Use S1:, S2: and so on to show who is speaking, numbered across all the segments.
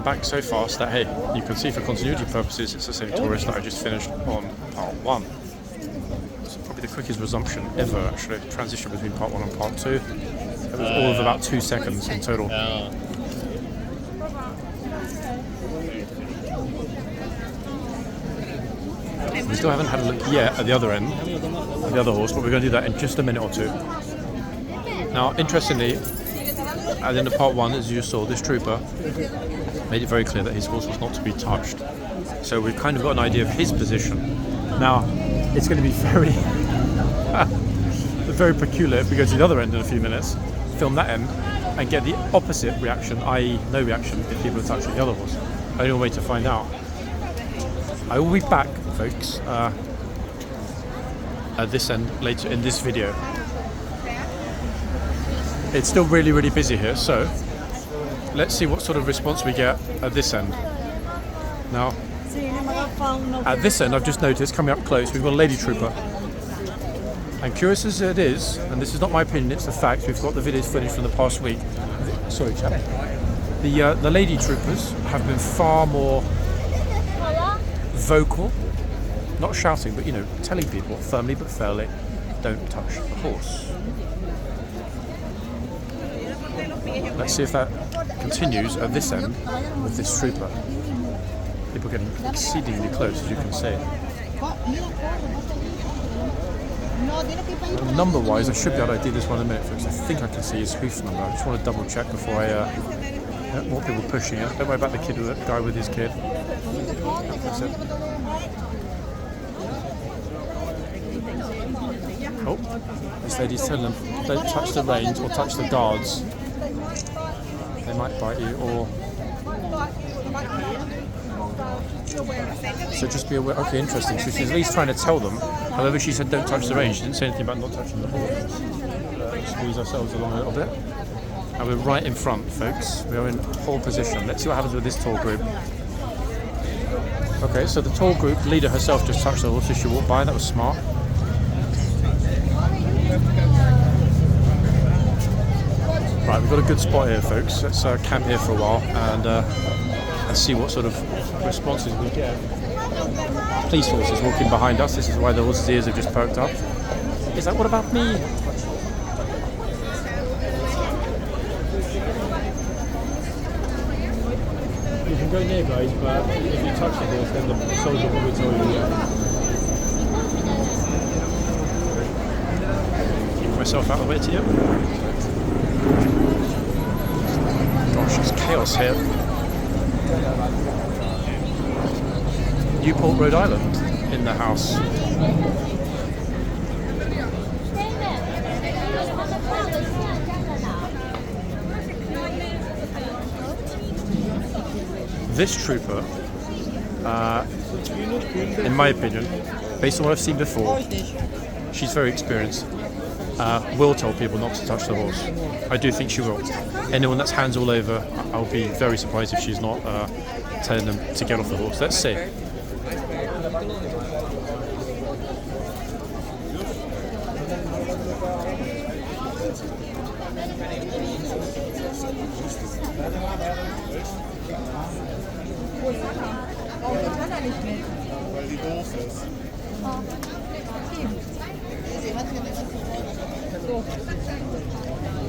S1: back so fast that, hey, you can see for continuity purposes, it's the same tourist that I just finished on part 1. It's probably the quickest resumption ever, actually. Transition between part 1 and part 2. It was all of about 2 seconds in total. We still haven't had a look yet at the other end, at the other horse, but we're going to do that in just a minute or two. Now, interestingly, at the end of part 1, as you saw, this trooper made it very clear that his horse was not to be touched. So we've kind of got an idea of his position. Now, it's going to be very, very peculiar if we go to the other end in a few minutes, film that end, and get the opposite reaction, i.e. no reaction if people are touching the other horse. Only way to find out. I will be back, folks, at this end later in this video. It's still really, really busy here, so let's see what sort of response we get at this end. Now, at this end, I've just noticed, coming up close, we've got a lady trooper. And curious as it is, and this is not my opinion, it's a fact, we've got the video footage from the past week. Sorry, chap. The lady troopers have been far more vocal, not shouting, but, you know, telling people firmly but fairly, don't touch the horse. Let's see if that continues at this end with this trooper. People getting exceedingly close, as you can see. Number-wise, I should be able to do this one in a minute, folks. I think I can see his hoof number. I just want to double-check before I more people pushing it. Don't worry about the guy with his kid. That's it. Oh, this lady's telling them, don't touch the reins or touch the guards. They might bite you, or... So just be aware. Okay, interesting. So she's at least trying to tell them. However, she said don't touch the reins. She didn't say anything about not touching the horse. Squeeze ourselves along a little bit. And we're right in front, folks. We are in pole position. Let's see what happens with this tall group. Okay, so the tall group leader herself just touched the horse as she walked by. That was smart. Right, we've got a good spot here, folks. Let's camp here for a while and see what sort of responses we get. Police horses walking behind us. This is why the horse's ears have just perked up. Is that what about me? You can go near, guys, but if you touch the horse, then the soldier will probably tell you. Keep myself out of the way to you. Gosh, it's chaos here. Newport, Rhode Island, in the house. This trooper, in my opinion, based on what I've seen before, she's very experienced. Will tell people not to touch the horse. I do think she will. Anyone that's hands all over, I'll be very surprised if she's not telling them to get off the horse. Let's see.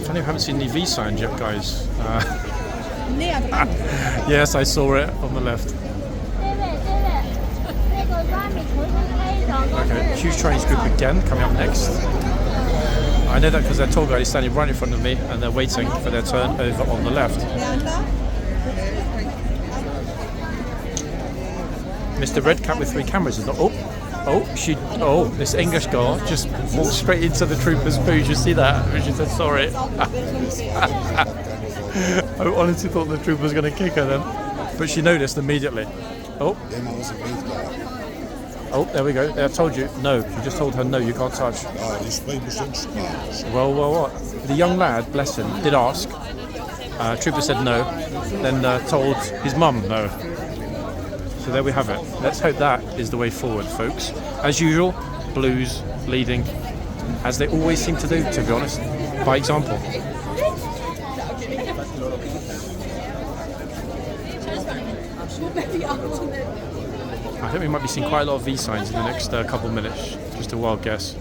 S1: Funny, I haven't seen any V signs yet, guys. Yes, I saw it on the left. Okay, huge Chinese group again coming up next. I know that because their tour guide is standing right in front of me and they're waiting for their turn over on the left. Mr. Red Cap with 3 cameras is not. This English girl just walked straight into the trooper's booth. You see that? She said sorry. I honestly thought the trooper was going to kick her then, but she noticed immediately. Oh, there we go. I told you. No, you just told her no, you can't touch. Well, what? The young lad, bless him, did ask. Trooper said no, then told his mum no. So there we have it. Let's hope that is the way forward, folks. As usual, Blues leading, as they always seem to do, to be honest, by example. I think we might be seeing quite a lot of V signs in the next couple of minutes. Just a wild guess.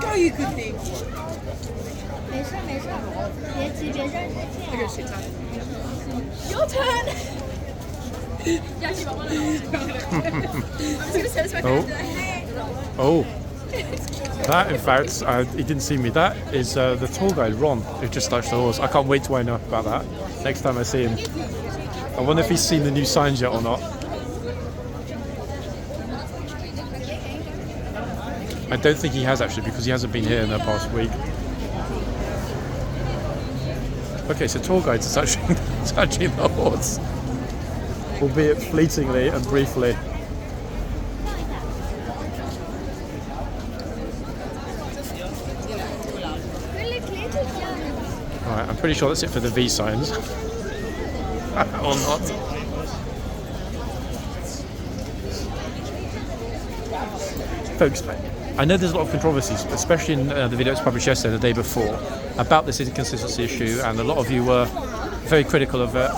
S2: Go, you good thing. Your turn.
S1: Oh. That, in fact, he didn't see me. That is the tour guide, Ron, who just touched the horse. I can't wait to find out about that next time I see him. I wonder if he's seen the new signs yet or not. I don't think he has, actually, because he hasn't been here in the past week. Okay, so tour guides are touching the horse, albeit fleetingly and briefly. Alright, I'm pretty sure that's it for the V signs. Or not. Folks, I know there's a lot of controversies, especially in the video that was published yesterday, the day before, about this inconsistency issue, and a lot of you were very critical of it.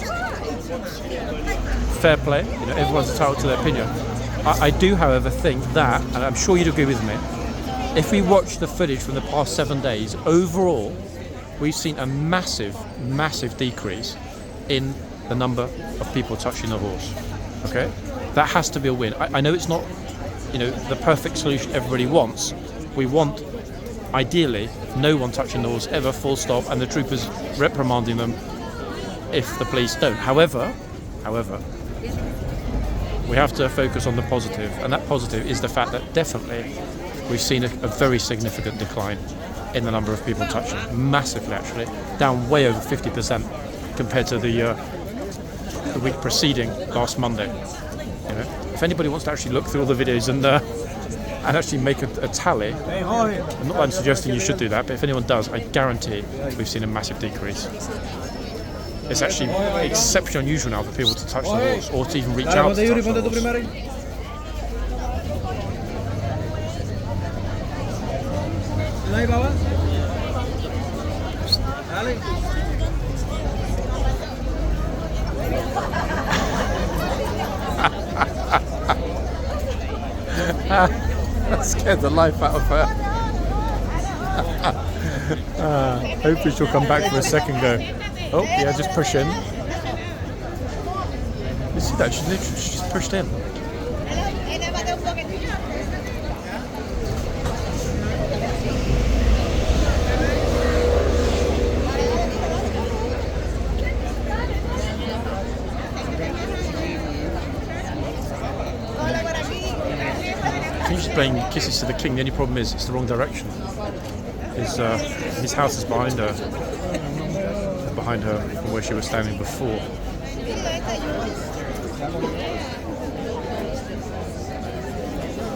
S1: Fair play, you know, everyone's entitled to their opinion. I do, however, think that, and I'm sure you'd agree with me, if we watch the footage from the past 7 days, overall, we've seen a massive, massive decrease in the number of people touching the horse. Okay? That has to be a win. I know it's not, you know, the perfect solution everybody wants. We want, ideally, no one touching the horse ever, full stop, and the troopers reprimanding them if the police don't. However, we have to focus on the positive, and that positive is the fact that definitely we've seen a very significant decline in the number of people touching. Massively, actually. Down way over 50% compared to the week preceding last Monday. You know? If anybody wants to actually look through all the videos and actually make a tally, I'm not suggesting you should do that, but if anyone does, I guarantee we've seen a massive decrease. It's actually exceptionally unusual now for people to touch the horse or to even reach out to touch the horse. That scared the life out of her. Hopefully she'll come back for a second go. Oh, yeah, just push in. You see that? She's just pushed in. She's playing Kisses to the King. The only problem is it's the wrong direction. His house is behind her from where she was standing before.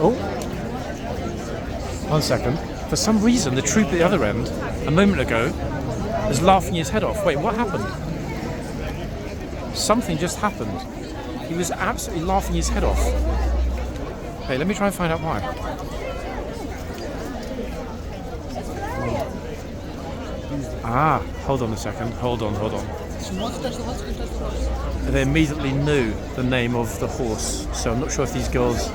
S1: Oh, 1 second. For some reason, the troop at the other end, a moment ago, was laughing his head off. Wait, what happened? Something just happened. He was absolutely laughing his head off. Hey, let me try and find out why. Ah, hold on a second. Hold on. They immediately knew the name of the horse, so I'm not sure if these girls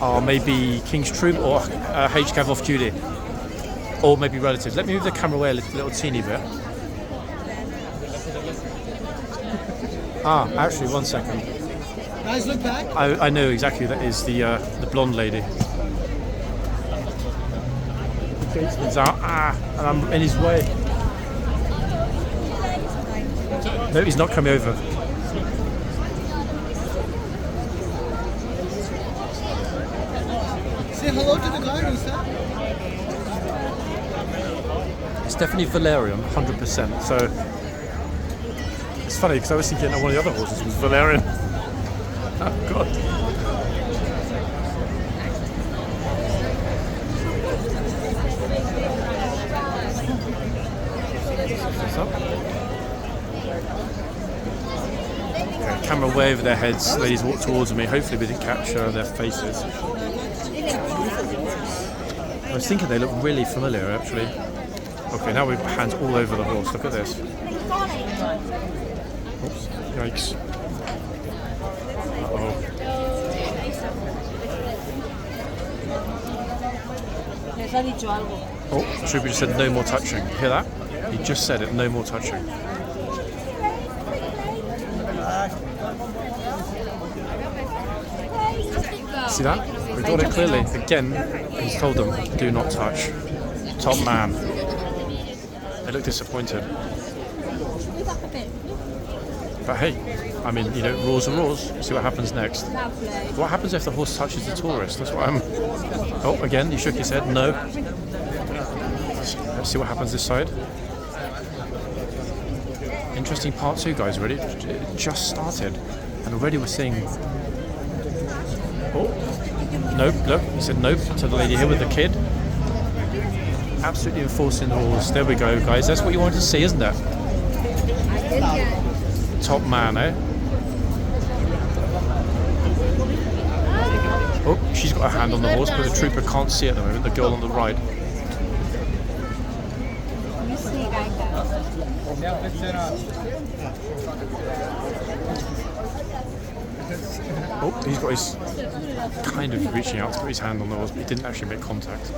S1: are maybe King's Troop or HCAV off duty, or maybe relatives. Let me move the camera away a little teeny bit. Ah, actually, 1 second.
S2: Guys, look back.
S1: I know exactly who that is, the blonde lady. The gatesman's out, and I'm in his way. No, he's not coming over.
S2: Say hello to the guy who's that.
S1: It's definitely Valerian, 100%. So it's funny because I was thinking that one of the other horses was Valerian. Oh God. Okay, camera way over their heads. Ladies walk towards me. Hopefully we didn't capture their faces. I was thinking they look really familiar, actually. Okay, now we've hands all over the horse. Look at this. Oops, yikes. Uh-oh.
S3: Les ha dicho algo.
S1: Oh, the trooper just said no more touching. Hear that? He just said it, no more touching. See that? We got it clearly. Again, he's told them, do not touch. Top man. They look disappointed. But hey, I mean, you know, rules are rules. See what happens next. What happens if the horse touches the tourist? That's what I'm... Oh, again, he shook his head. No. Let's see what happens this side. Interesting part 2, guys, already. It just started. And already we're seeing... Oh, nope, look. He said nope to the lady here with the kid. Absolutely enforcing the rules. There we go, guys. That's what you wanted to see, isn't it? Top man, eh? Oh, she's got her hand on the horse, but the trooper can't see at the moment. The girl on the right. Oh, he's got his kind of reaching out to put his hand on the horse, but he didn't actually make contact.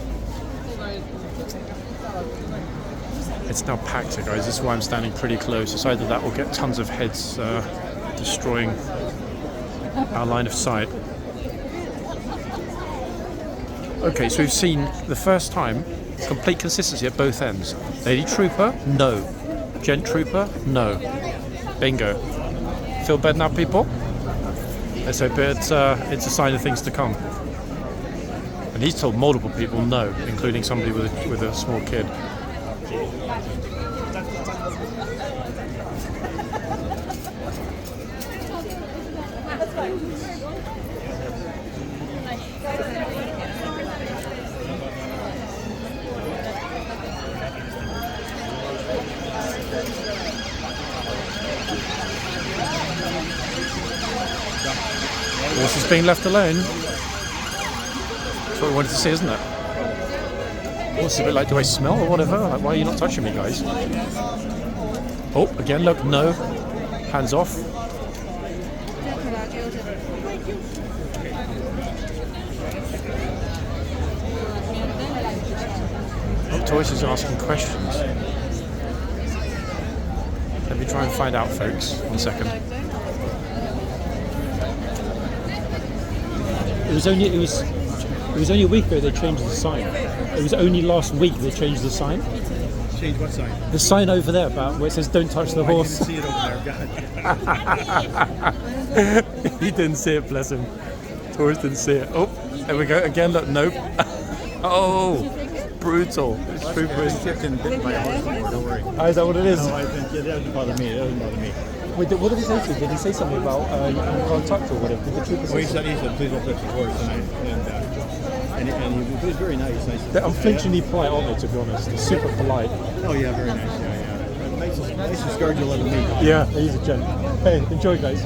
S1: It's now packed here, guys. This is why I'm standing pretty close. It's either that or get tons of heads destroying our line of sight. Okay, so we've seen the first time complete consistency at both ends. Lady Trooper, no. Gent Trooper, no. Bingo. Feel better now, people? Let's hope it's a sign of things to come. And he's told multiple people no, including somebody with a small kid. Horse is being left alone. That's what we wanted to see, isn't it? Horse is a bit like, do I smell or whatever? Like, why are you not touching me, guys? Oh, again, look, no. Hands off. Oh, Toys is asking questions. Let me try and find out, folks. 1 second.
S4: It was only a week ago they changed the sign. It was only last week they changed the sign.
S5: Change what sign?
S4: The sign over there about where it says "Don't touch the horse."
S5: I didn't see it over there. God.
S1: He didn't see it, bless him. Taurus didn't see it. Oh, there we go. Again, look, nope. Oh, brutal. It's trooper.
S5: It's been bitten by a horse before, don't worry.
S4: Oh, is that what it is?
S5: No, that doesn't bother me. That doesn't bother me.
S4: Wait, what did he say to you? Did he say something about you can't touch or whatever? Did the trooper
S5: Well,
S4: say
S5: he said, please don't touch the horse, and he was very nice.
S4: They're unflinchingly polite, aren't they, to be honest? They're super polite.
S5: Oh yeah, very nice. Yeah. Nicest guard you'll ever meet.
S4: Yeah, he's a gent. Hey, enjoy, guys.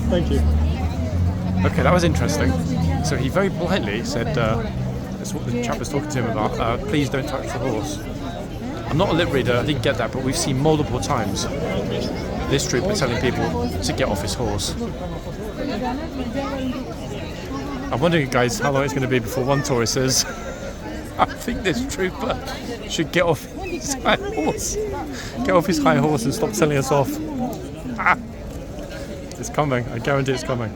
S4: Thank you.
S1: Okay, that was interesting. So he very politely said, that's what the chap was talking to him about, please don't touch the horse. I'm not a lip reader, I didn't get that, but we've seen multiple times this trooper telling people to get off his horse. I'm wondering, guys, how long it's going to be before one tourist says, I think this trooper should get off his high horse. Get off his high horse and stop telling us off. Ah, it's coming, I guarantee it's coming.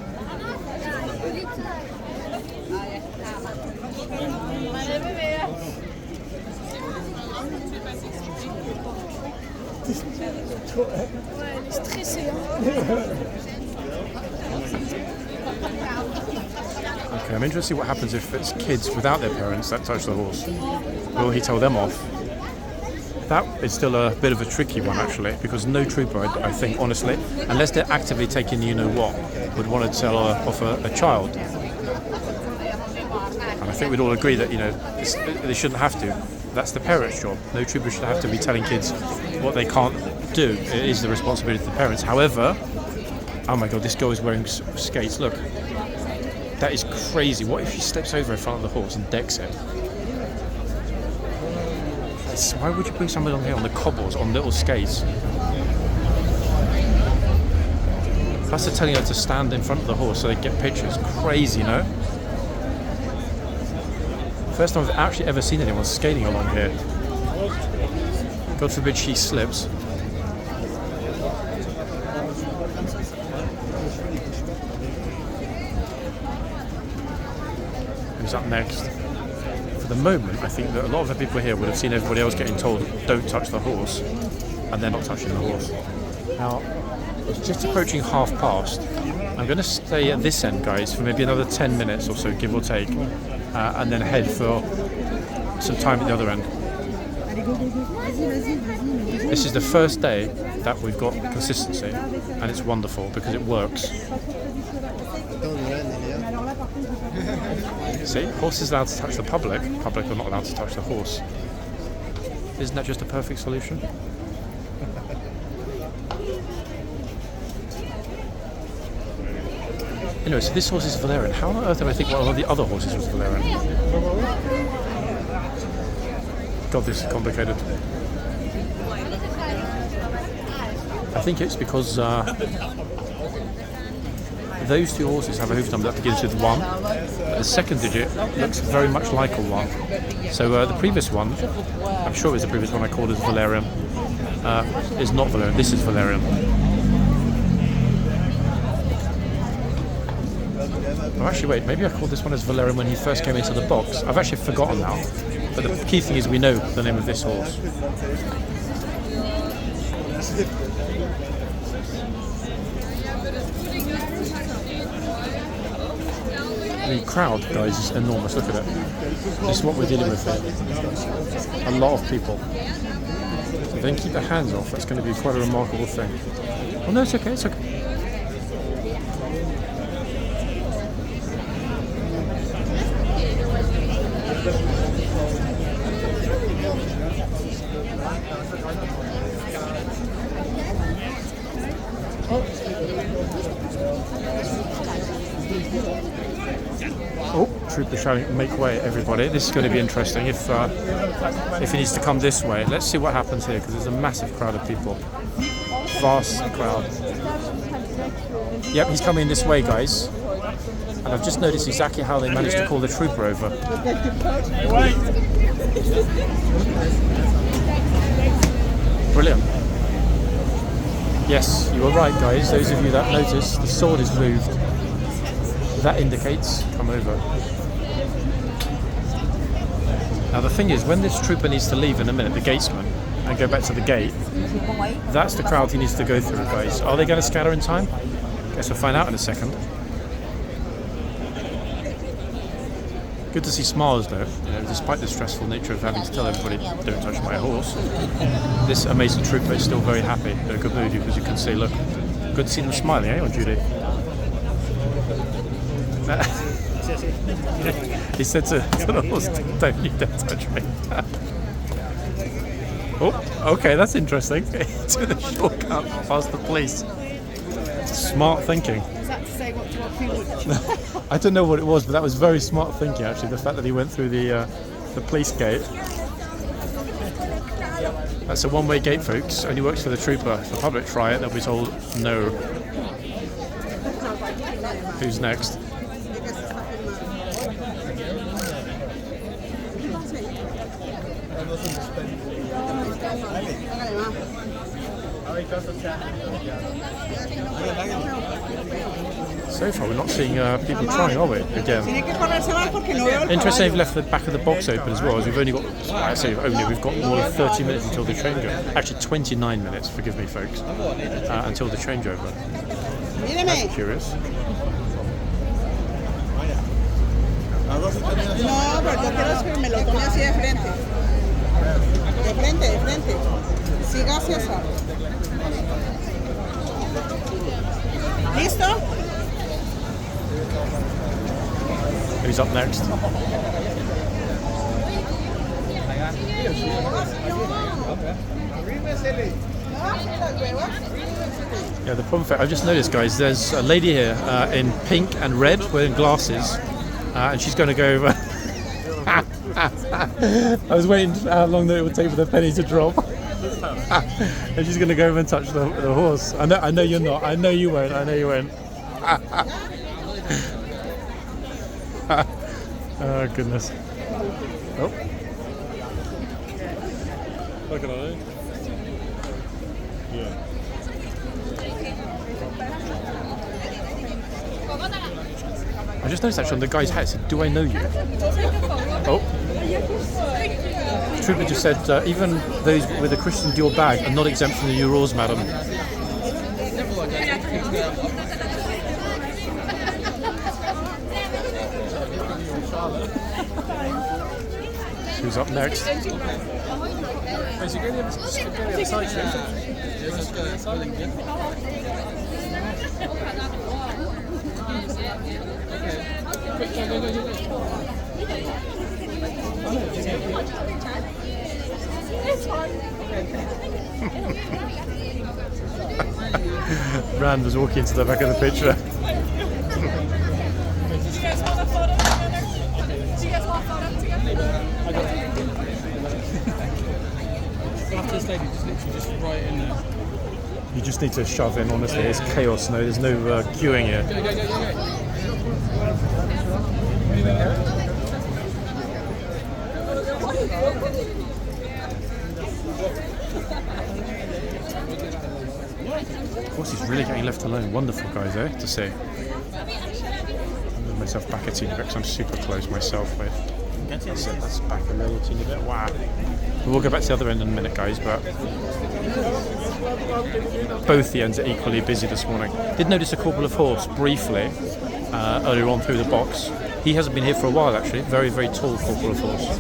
S1: Okay, I'm interested to see what happens if it's kids without their parents that touch the horse. Will he tell them off? That is still a bit of a tricky one, actually, because no trooper, I think, honestly, unless they're actively taking you-know-what, would want to tell off a child. And I think we'd all agree that, you know, they shouldn't have to. That's the parents' job. No trooper should have to be telling kids what they can't do. It is the responsibility of the parents. However, oh my God, this girl is wearing skates. Look, that is crazy. What if she steps over in front of the horse and decks it? Why would you bring somebody on here on the cobbles on little skates? Plus they're telling her to stand in front of the horse so they get pictures. Crazy, no? First time I've actually ever seen anyone skating along here. God forbid she slips. Who's up next? For the moment, I think that a lot of the people here would have seen everybody else getting told, don't touch the horse, and they're not touching the horse. Now, it's just approaching past. I'm going to stay at this end, guys, for maybe another 10 minutes or so, give or take, and then head for some time at the other end. This is the first day that we've got consistency, and it's wonderful because it works. See, horse is allowed to touch the public are not allowed to touch the horse. Isn't that just a perfect solution? Anyway, so this horse is Valerian. How on earth did I think one of the other horses was Valerian? God, this is complicated. I think it's because those two horses have a hoof number that begins with 1. But the second digit looks very much like a 1. So the previous one, I'm sure it was the previous one I called as Valerian, is not Valerian. This is Valerian. Oh, actually, wait, maybe I called this one as Valerian when he first came into the box. I've actually forgotten now. But the key thing is we know the name of this horse. The crowd, guys, is enormous. Look at it. This is what we're dealing with here. A lot of people. If they can keep their hands off, that's going to be quite a remarkable thing. Oh no, it's okay, it's okay. Oh, trooper shouting, make way, everybody. This is going to be interesting if he needs to come this way. Let's see what happens here, because there's a massive crowd of people. Vast crowd. Yep, he's coming this way, guys. And I've just noticed exactly how they managed to call the trooper over. Brilliant. Yes, you were right, guys. Those of you that noticed, the sword is moved. That indicates come over. Now the thing is, when this trooper needs to leave in a minute, the gatesman, and go back to the gate, that's the crowd he needs to go through, guys. Are they going to scatter in time? Guess we'll find out in a second. Good to see smiles though, you know, despite the stressful nature of having to tell everybody, don't touch my horse. This amazing trooper is still very happy, in a good mood, as you can see. Look, good to see them smiling, eh, on Judy? He said to the horse, don't you dare touch me. Oh, okay, that's interesting. To the shortcut past the police. Smart thinking.
S2: Was that to say what do you want to
S1: I don't know what it was, but that was very smart thinking actually, the fact that he went through the police gate. That's a one-way gate, folks. Only works for the trooper. If the public try it, they'll be told no. Who's next? So far we're not seeing people trying, are we? Again. Interesting they've left the back of the box open as well, as we've only got, I say only, we've got more than 30 minutes until the changeover. Actually 29 minutes, forgive me folks, until the changeover. That's curious.
S2: No, pero yo quiero que me lo tome así de frente. De frente, de frente. Siga hacia esa. ¿Listo?
S1: Who's up next? Yeah, the problem, I've just noticed, guys, there's a lady here in pink and red wearing glasses, and she's going to go over. I was waiting how long that it would take for the penny to drop. And she's going to go over and touch the horse. I know you're not. I know you won't. I know you won't. Oh, goodness. Oh. Look at that. Yeah. I just noticed actually on the guy's hat it said, "Do I know you?" Oh. The trooper just said, even those with a Christian Dior bag are not exempt from the euros, madam. Who's up next? Rand was walking to the back of the picture.
S5: This lady just literally just right in there.
S1: You just need to shove in, honestly. It's chaos. No, there's no queuing here. Of course, he's really getting left alone. Wonderful guys, to see. I'll move myself back a teeny bit because I'm super close myself. Wait. That's it. That's back a little teeny bit. Wow. We'll go back to the other end in a minute, guys, but both the ends are equally busy this morning. Did notice a corporal of horse briefly earlier on through the box. He hasn't been here for a while, actually. Very, very tall corporal of horse.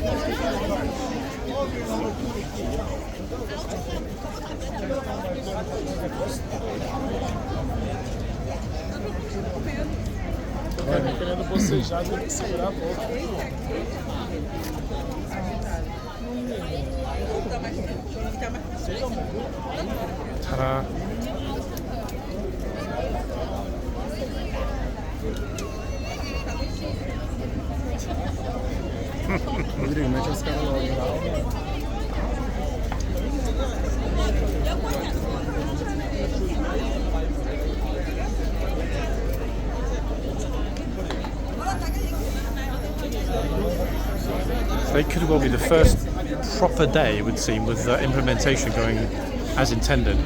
S1: Ta-da. So it could well be the first proper day, it would seem, with implementation going as intended.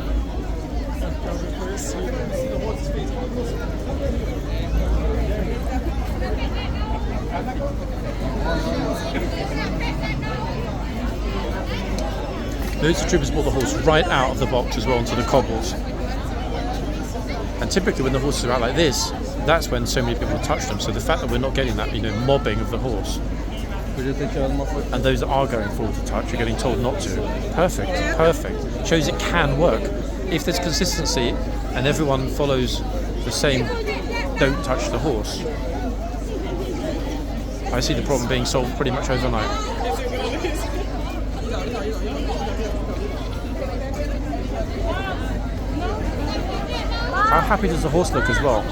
S1: Loads of troopers brought the horse right out of the box as well onto the cobbles. And typically when the horses are out like this, that's when so many people touch them. So the fact that we're not getting that, mobbing of the horse, and those that are going forward to touch are getting told not to. Perfect, perfect. Shows it can work. If there's consistency and everyone follows the same don't touch the horse, I see the problem being solved pretty much overnight. How happy does the horse look as well?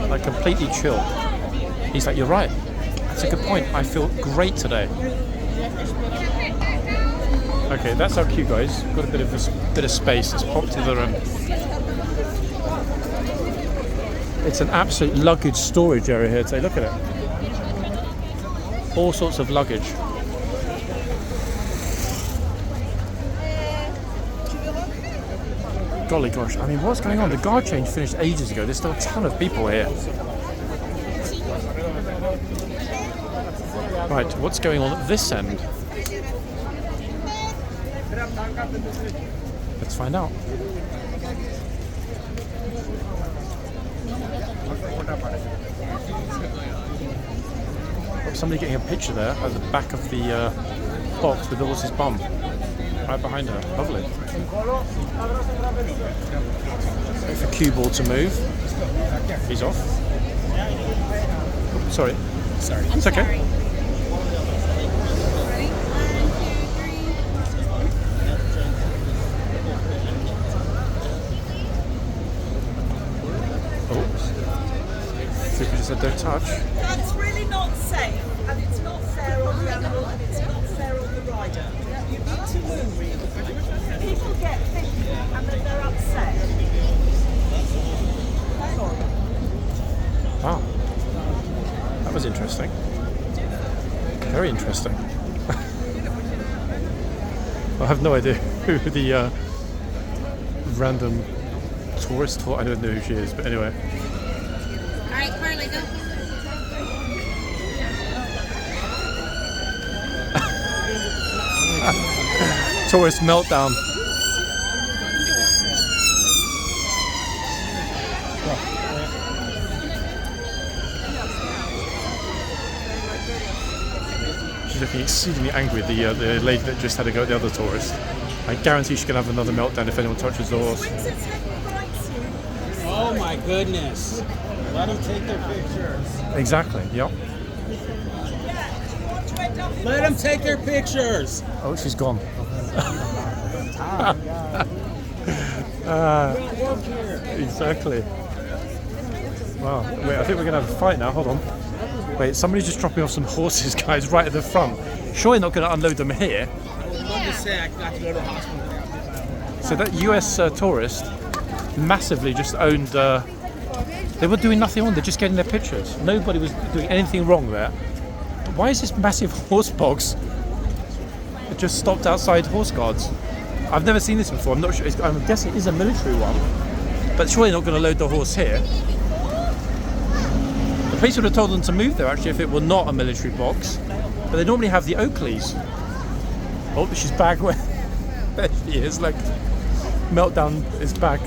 S1: Like completely chill. He's like, you're right. That's a good point. I feel great today. Okay, that's our queue, guys. Got a bit of space. Let's pop to the other end. It's an absolute luggage storage area here today. Look at it. All sorts of luggage. Golly gosh, I mean, what's going on? The guard change finished ages ago. There's still a ton of people here. Right, what's going on at this end? Let's find out. Somebody getting a picture there at the back of the box with the horse's bum. Right behind her. Lovely. Wait for cue ball to move. He's off. Oh, sorry. It's okay. Super just said don't touch.
S2: That's really not safe, and it's not fair on the animal, and it's not fair on the rider. You need to move.
S6: people get fishy and then they're upset.
S1: Wow. That was interesting. Very interesting. I have no idea who the random tourist, I don't know who she is, but anyway.
S3: Alright, Carly, go.
S1: Tourist meltdown. She's looking exceedingly angry, the lady that just had to go at the other tourist. I guarantee she's going to have another meltdown if anyone touches the horse.
S7: Oh my goodness. Let them take their pictures.
S1: Exactly, yep.
S7: Let them take their pictures.
S1: Oh, she's gone. Exactly. Wow. Wait, I think we're going to have a fight now. Hold on. Wait, somebody's just dropping off some horses, guys, right at the front. Surely not going to unload them here. So that US tourist massively just owned... they were doing nothing wrong, they're just getting their pictures. Nobody was doing anything wrong there. But why is this massive horse box just stopped outside horse guards? I've never seen this before. I'm not sure. I'm guessing it is a military one, but surely not going to load the horse here. The police would have told them to move there actually if it were not a military box, but they normally have the Oakleys. Oh, she's back. There she is. Like, meltdown is back.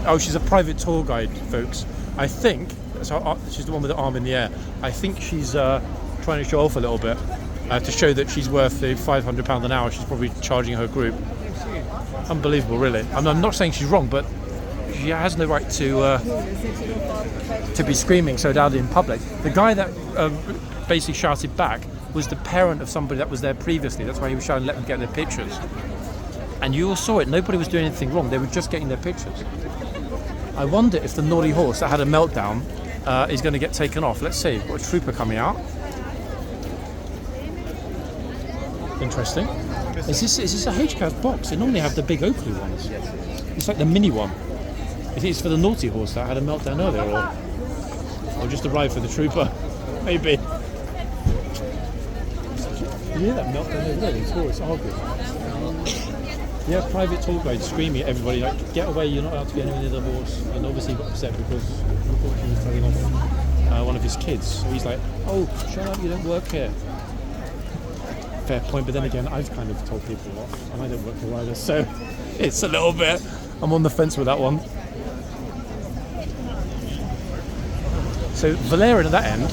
S1: Oh, she's a private tour guide, folks. I think so. She's the one with the arm in the air. I think she's trying to show off a little bit to show that she's worth the £500 an hour. She's probably charging her group. Unbelievable, really. I'm not saying she's wrong, but she has no right to be screaming so loudly in public. The guy that basically shouted back was the parent of somebody that was there previously. That's why he was shouting, let them get their pictures. And you all saw it. Nobody was doing anything wrong. They were just getting their pictures. I wonder if the naughty horse that had a meltdown is going to get taken off. Let's see. Got a trooper coming out. Interesting. Is this a HCAV box? They normally have the big Oakley ones. It's like the mini one. I think it's for the naughty horse that had a meltdown earlier, or just arrived for the trooper. Maybe. You hear that meltdown over there? The tourists arguing. Yeah, private tour guide screaming at everybody like, get away, you're not allowed to be anywhere near the horse. And obviously he got upset because unfortunately he's taking off one of his kids. So he's like, oh, shut up, you don't work here. Fair point, but then again, I've kind of told people off, and I don't work here either, so it's a little bit, I'm on the fence with that one. So Valerian at that end,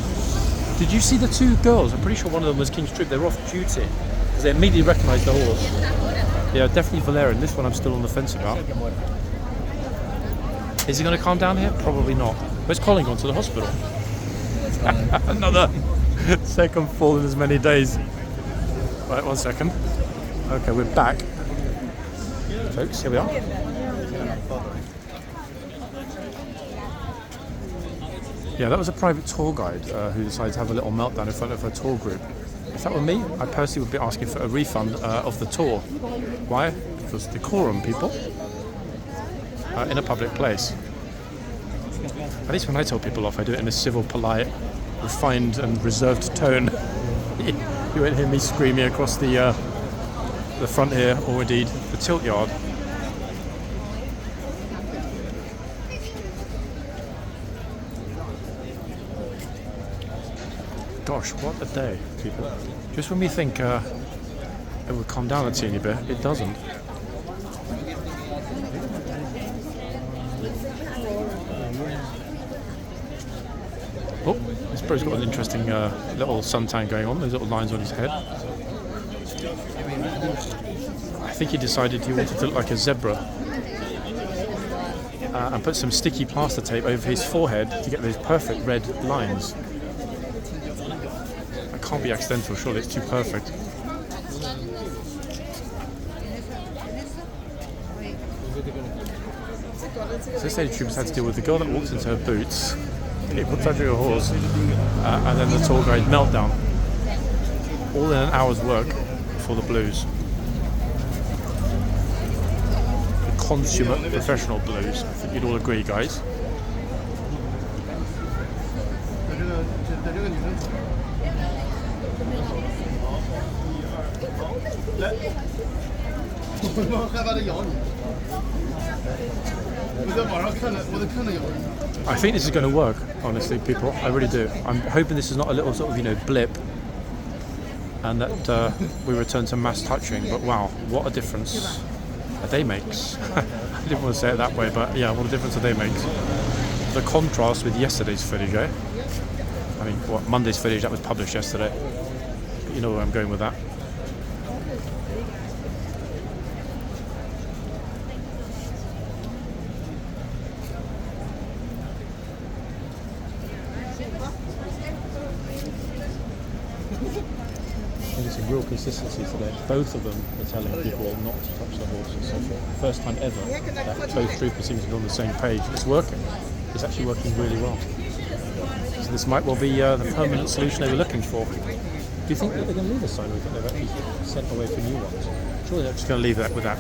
S1: did you see the two girls? I'm pretty sure one of them was King's Troop. They were off duty because they immediately recognised the horse. Yeah, definitely Valerian. This one I'm still on the fence about. Is he going to calm down here? Probably not. Where's Colin gone to the hospital? Another second fall in as many days. Right, 1 second. Okay, we're back. Folks, here we are. Yeah, that was a private tour guide who decided to have a little meltdown in front of her tour group. If that were me, I personally would be asking for a refund of the tour. Why? Because decorum, people. In a public place. At least when I tell people off, I do it in a civil, polite, refined and reserved tone. You won't hear me screaming across the front here, or indeed the tilt yard. Gosh, what a day, people. Just when we think it would calm down a teeny bit, it doesn't. Oh, this bro's got an interesting little suntan going on. Those little lines on his head. I think he decided he wanted to look like a zebra. And put some sticky plaster tape over his forehead to get those perfect red lines. It can't be accidental, surely it's too perfect. So this lady troopers had to deal with the girl that walked into her boots, people touching her horse, and then the tour guide meltdown. All in an hour's work for the Blues. consummate professional blues. I think you'd all agree, guys. I think this is going to work, honestly, people. I really do. I'm hoping this is not a little sort of, blip, and that we return to mass touching. But wow, what a difference a day makes. I didn't want to say it that way, but yeah, what a difference a day makes. The contrast with yesterday's footage, eh? I mean, Monday's footage that was published yesterday. But you know where I'm going with that. There's a real consistency today. Both of them are telling people not to touch the horse and so forth. First time ever that both troopers seem to be on the same page. It's working. It's actually working really well. So this might well be the permanent solution they were looking for. Do you think that they're going to leave a sign, or do you think they've actually sent away for new ones? Surely they're just going to leave that with that,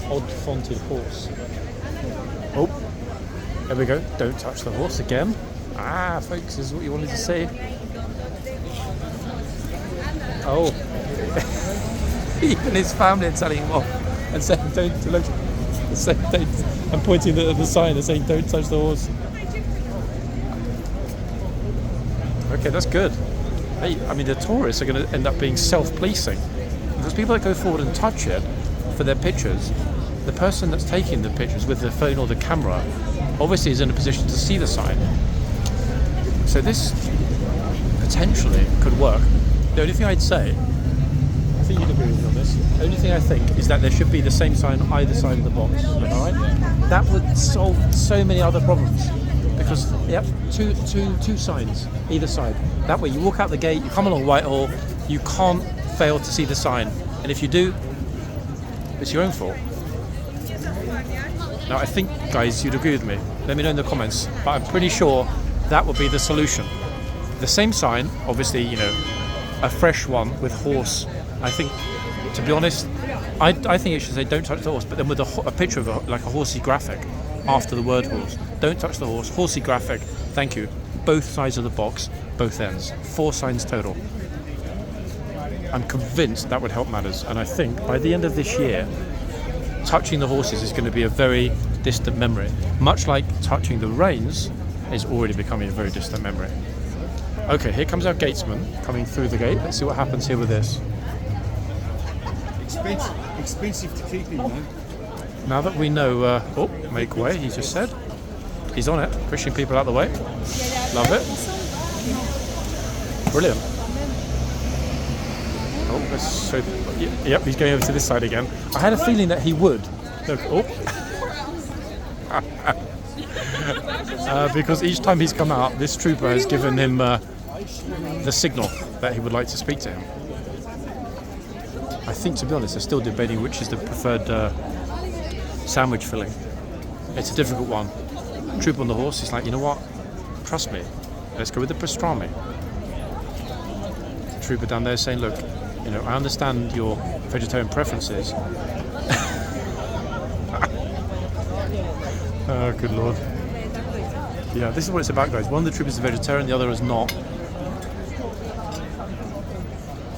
S1: odd fonted horse. Oh, there we go. Don't touch the horse again. Ah, folks, this is what you wanted to see. Oh, even his family are telling him off and saying don't look. I'm pointing at the sign and saying don't touch the horse. Okay, that's good. Hey, I mean the tourists are going to end up being self-policing because people that go forward and touch it for their pictures, the person that's taking the pictures with the phone or the camera obviously is in a position to see the sign. So this potentially could work. The only thing I'd say, I think you'd agree with me on this, the only thing I think is that there should be the same sign on either side of the box, alright? That would solve so many other problems. Because, yep, two signs, either side. That way you walk out the gate, you come along Whitehall, you can't fail to see the sign. And if you do, it's your own fault. Now I think, guys, you'd agree with me. Let me know in the comments. But I'm pretty sure that would be the solution. The same sign, obviously, a fresh one with horse. I think, to be honest, I think it should say don't touch the horse, but then with a picture of a horsey graphic after the word horse. Don't touch the horse, horsey graphic, thank you. Both sides of the box, both ends. 4 signs total. I'm convinced that would help matters, and I think by the end of this year, touching the horses is going to be a very distant memory. Much like touching the reins is already becoming a very distant memory. Okay, here comes our gatesman coming through the gate. Let's see what happens here with this.
S5: Expensive to keep him, though.
S1: Now that we know, make way, he just said. He's on it, pushing people out the way. Love it. Brilliant. Oh, let's so. Yep, he's going over to this side again. I had a feeling that he would. Look, because each time he's come out, this trooper has given him the signal that he would like to speak to him. I think, to be honest, they're still debating which is the preferred sandwich filling. It's a difficult one. Trooper on the horse, he's like, you know what? Trust me. Let's go with the pastrami. Trooper down there saying, look, I understand your vegetarian preferences. Oh, good lord. Yeah, this is what it's about, guys. One of the troopers is a vegetarian, the other is not.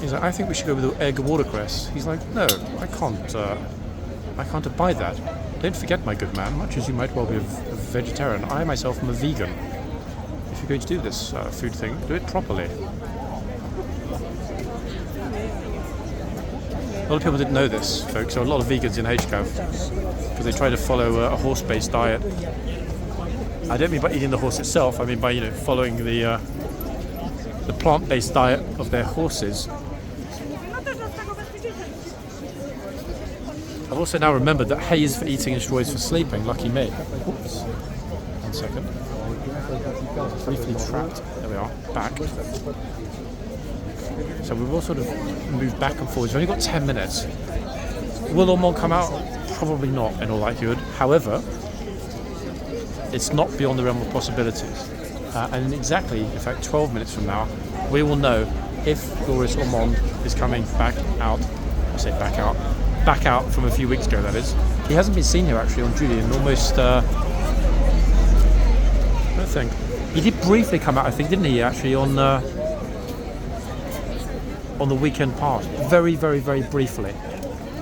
S1: He's like, I think we should go with egg watercress. He's like, no, I can't abide that. Don't forget, my good man, much as you might well be a vegetarian, I myself am a vegan. If you're going to do this food thing, do it properly. A lot of people didn't know this, folks. There are a lot of vegans in HCAV because they try to follow a horse-based diet. I don't mean by eating the horse itself. I mean by following the plant-based diet of their horses. I've also now remembered that hay is for eating and straw is for sleeping. Lucky me. Oops. 1 second. Briefly trapped. There we are. Back. So we've all sort of moved back and forwards. We've only got 10 minutes. Will Ormond come out? Probably not, in all likelihood. However, it's not beyond the realm of possibilities. And exactly, in fact, 12 minutes from now, we will know if Glorious Ormond is coming back out. I say back out from a few weeks ago, that is. He hasn't been seen here actually on duty in almost, I don't think. He did briefly come out, I think, didn't he, actually, on the weekend pass. Very, very, very briefly.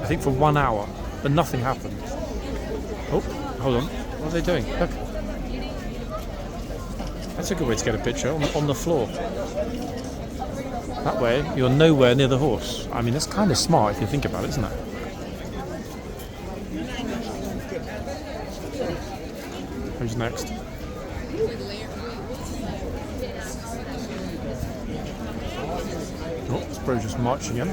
S1: I think for 1 hour, but nothing happened. Oh, hold on. What are they doing? Look. That's a good way to get a picture, on the floor. That way, you're nowhere near the horse. I mean, that's kind of smart if you think about it, isn't it? Who's next? Oh, this bro's just marching in.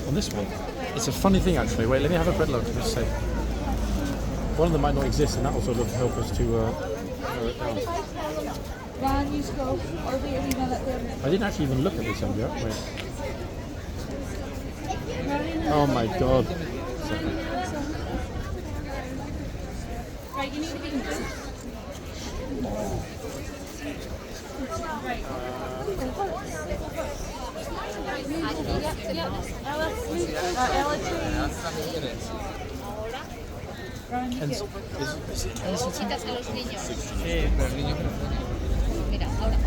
S1: On this one, it's a funny thing actually. Wait, let me have a quick look. Let's see. One of them might not exist, and that will sort of help us to narrow it down. I didn't actually even look at this end yet. Wait. Oh my god.
S3: Necesitas a los niños. Sí, los niños. Mira, ahora,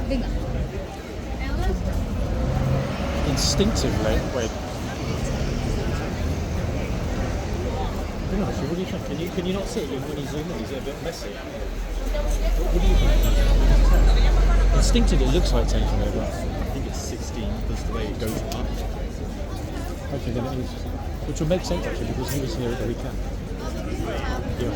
S3: venga.
S1: Instinctively, wait. Hang on, what do you think? Can you not see it when you zoom in? Is it a bit messy? What do you think? Instinctively, it looks like 10 km.
S5: I think it's 16 because the way it goes up.
S1: Okay, then it is. Which will make sense actually because he was here at the weekend. Yeah.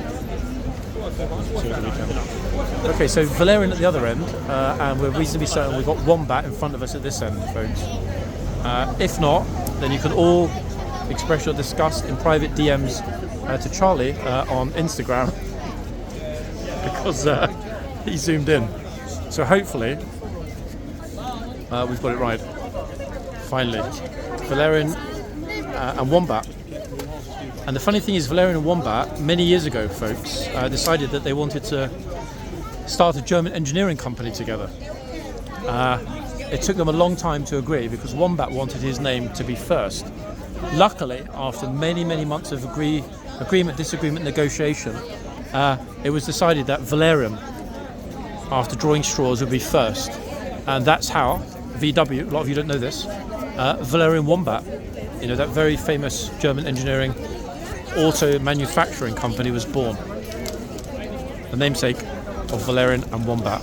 S1: Okay, so Valerian at the other end, and we're reasonably certain we've got Wombat in front of us at this end, folks. If not, then you can all express your disgust in private DMs to Charlie on Instagram because he zoomed in. So hopefully we've got it right. Finally, Valerian and Wombat. And the funny thing is, Valerian and Wombat, many years ago, folks, decided that they wanted to start a German engineering company together. It took them a long time to agree because Wombat wanted his name to be first. Luckily, after many, many months of agreement, disagreement, negotiation, it was decided that Valerian, after drawing straws, would be first. And that's how VW, a lot of you don't know this, Valerian Wombat, you know, that very famous German engineering auto manufacturing company was born. The namesake of Valerian and Wombat.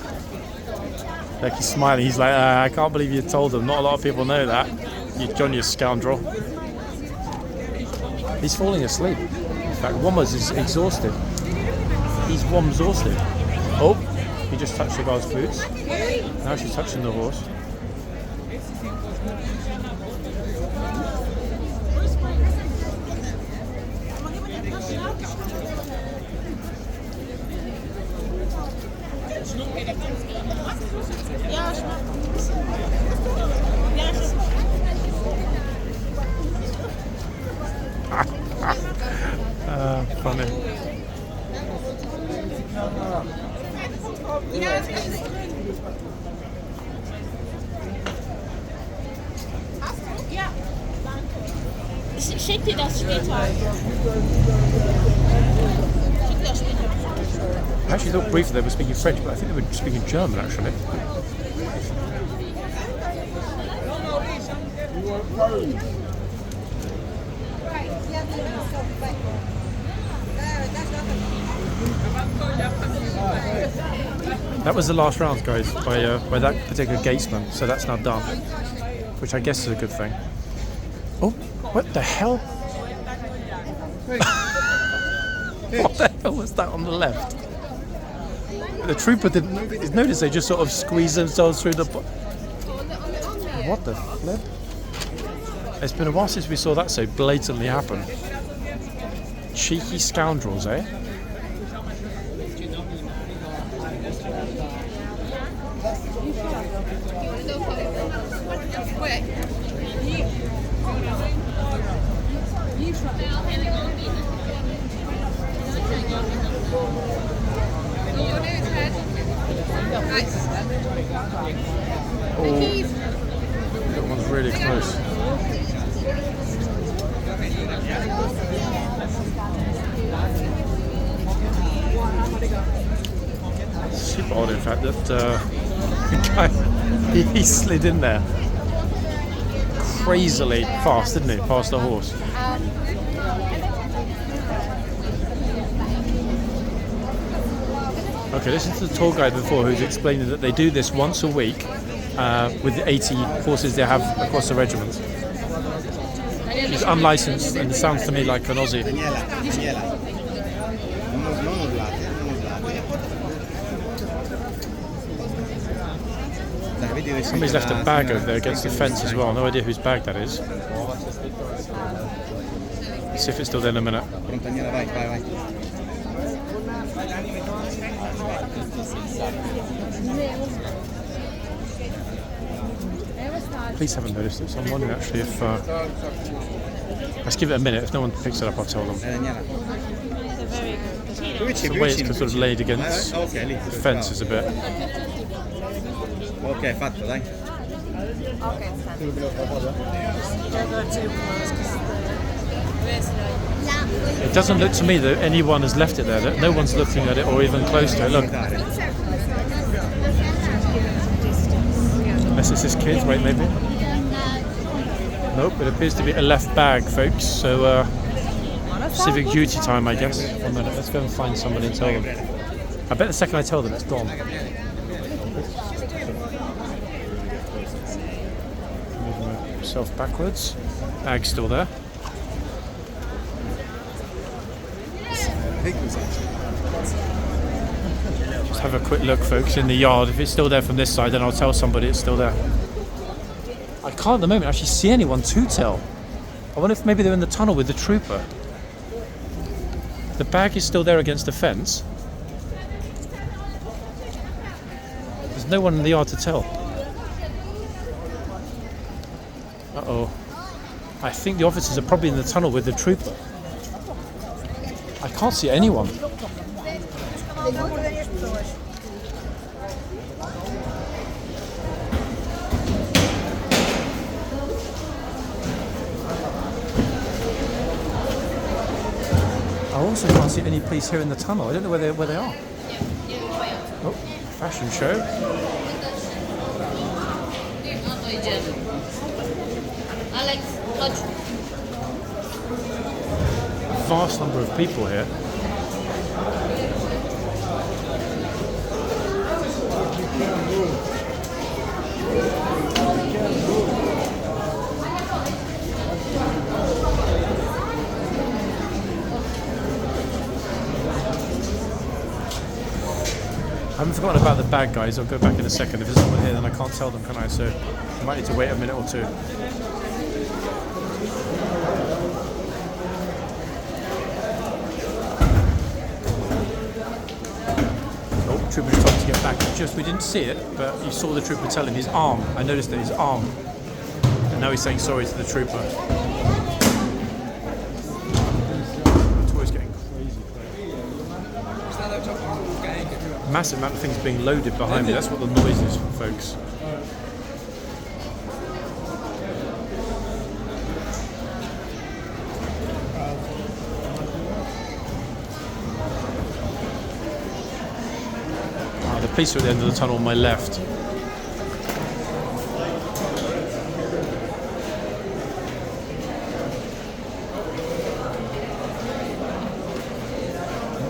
S1: Like he's smiling, he's like, I can't believe you told them. Not a lot of people know that. You John, you scoundrel. He's falling asleep. In fact, Wommers is exhausted. He's exhausted. Oh, he just touched the girl's boots. Now she's touching the horse. Funny.
S3: Schick dir das später.
S1: I actually thought briefly they were speaking French, but I think they were speaking German actually. That was the last round, guys, by that particular gatesman, so that's now done, which I guess is a good thing. Oh, what the hell? What the hell was that on the left? The trooper didn't notice, they just sort of squeezed themselves through the... What the flip? It's been a while since we saw that so blatantly happen. Cheeky scoundrels, eh? Oh, that one's really close. Super odd, in fact, that the guy he slid in there crazily fast, didn't he? Past the horse. Okay, listen to the tour guide before, who's explaining that they do this once a week with the 80 horses they have across the regiment. He's unlicensed and sounds to me like an Aussie. Somebody's left a bag over there against the fence as well. No idea whose bag that is. See if it's still there in a minute. Police haven't noticed it, so I'm wondering actually if... let's give it a minute. If no one picks it up, I'll tell them. The way it's sort of laid against the fence is a bit...
S5: Ok, fatto, dai.
S1: It doesn't look to me that anyone has left it there, that no one's looking at it or even close to it. Look. Unless it's his kids, wait, maybe. Nope, it appears to be a left bag, folks. So, civic duty time, I guess. 1 minute, let's go and find somebody and tell them. I bet the second I tell them, it's gone. Move myself backwards. Bag's still there. Just have a quick look, folks, in the yard. If it's still there from this side, then I'll tell somebody it's still there. I can't at the moment actually see anyone to tell. I wonder if maybe they're in the tunnel with the trooper. The bag is still there against the fence. There's no one in the yard to tell. Uh-oh. I think the officers are probably in the tunnel with the trooper. I can't see anyone. I also can't see any police here in the tunnel. I don't know where they are. Oh, fashion show.
S3: Alex, lunch.
S1: Vast number of people here. I haven't forgotten about the bag, guys. I'll go back in a second. If there's someone here, then I can't tell them, can I? So I might need to wait a minute or two. Oh, trooper just told to get back. Just we didn't see it, but you saw the trooper tell him his arm. I noticed that his arm. And now he's saying sorry to the trooper. Massive amount of things being loaded behind me. That's what the noise is, folks. The police are at the end of the tunnel on my left.